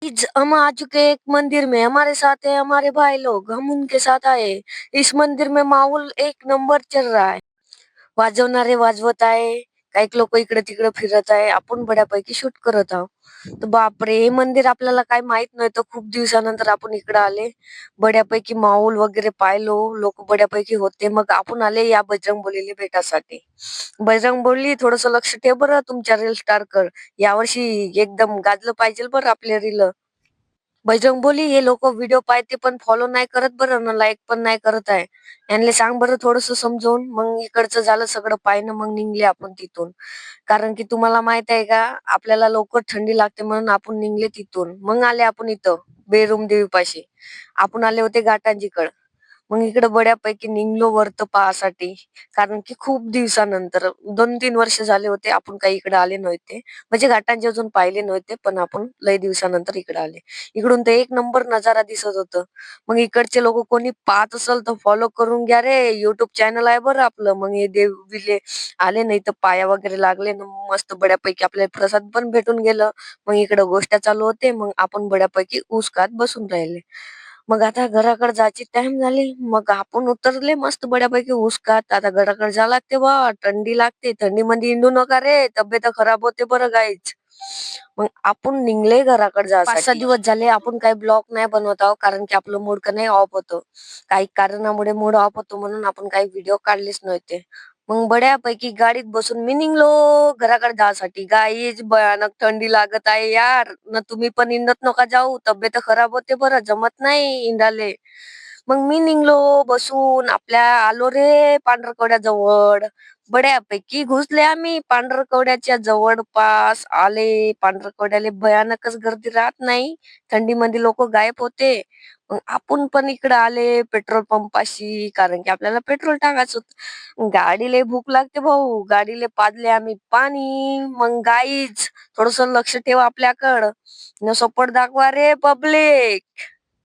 हम आ चुके हैं एक मंदिर में। हमारे साथ है हमारे भाई लोग, हम उनके साथ आए। इस मंदिर में माहौल एक नंबर चल रहा है। वाजवणारे वाजवत आहे, काही लोक इकडे तिकडे फिरत आहे, आपण बऱ्यापैकी शूट करत आहोत. तर बापरे, हे मंदिर आपल्याला काही माहित नव्हतं. खूप दिवसानंतर आपण इकडे आले. बऱ्यापैकी माहोल वगैरे पाहिलो, लोक बऱ्यापैकी होते. मग आपण आले या बजरंगबलीला भेटासाठी. बजरंगबली, थोडस लक्ष ठेव बरं तुमच्या रील स्टार कर. यावर्षी एकदम गाजलं पाहिजे बरं आपले रील. बजरंगबली, हे लोक व्हिडिओ पाहते पण फॉलो नाही करत बरं ना, लाईक पण नाही करत आहे. यांना सांग बरं थोडस समजावून. मग इकडचं झालं सगळं पाहिलं, मग निघले आपण तिथून. कारण की तुम्हाला माहित आहे का, आपल्याला लवकर थंडी लागते म्हणून आपण निघले तिथून. मग आले आपण इथं बेरुम देवीपाशी. आपण आले होते घाटांजीकडे. मग इकडे बऱ्यापैकी निघलो वर्त पाहासाठी. कारण की खूप दिवसानंतर 2-3 वर्ष झाले होते आपण काही इकडे आले नव्हते. म्हणजे घाटांचे अजून पाहिले नव्हते, पण आपण लय दिवसानंतर इकडे आले. इकडून तर एक नंबर नजारा दिसत होतं. मग इकडचे लोक कोणी पाहत असेल तर फॉलो करून घ्या रे. युट्यूब चॅनल आहे बरं आपलं. मग हे देवीले आले नाही तर पाया वगैरे लागले ना, मस्त बऱ्यापैकी आपल्याला प्रसाद पण भेटून गेलं. मग इकडे गोष्ट चालू होते. मग आपण बऱ्यापैकी ऊस खात बसून राहिले. मग आता घराकडे जायची टाइम झाली. मग आपण उतरले मस्त बऱ्यापैकी ऊस खात. आता घराकडे जा लागते बा, थंडी लागते. थंडीमध्ये हिंडू नका रे, तब्येत खराब होते बरं गाईच. मग आपण निघले घराकडे जायसाठी. 5-6 दिवस झाले आपण काही ब्लॉग नाही बनवत आहोत, कारण की आपलं मूड का नाही ऑफ होतं. काही कारणामुळे मूड ऑफ होतो म्हणून आपण काही व्हिडिओ काढलेच नव्हते. मग बऱ्यापैकी गाडीत बसून मी निघलो घराकडे जायसाठी. गाईच भयानक थंडी लागत आहे यार. ना तुम्ही पण इंडत नका जाऊ, तब्येत खराब होते बरं, जमत नाही इंडाले. मग मी निघलो बसून. आलो रे पांढरकवड्याजवळ. बऱ्यापैकी घुसले आम्ही पांढरकवड्याच्या जवळपास आले. पांढरकवड्याला भयानकच गर्दी राहत नाही, थंडीमध्ये लोक गायब होते. मग आपण पण इकडे आले पेट्रोल पंपाशी, कारण की आपल्याला पेट्रोल टाकायचं होतं. गाडीला भूक लागते भाऊ, गाडीला पाजले आम्ही पाणी. मग गाईच थोडस लक्ष ठेवा आपल्याकडं. न सपोर्ट दाखवा रे पब्लिक.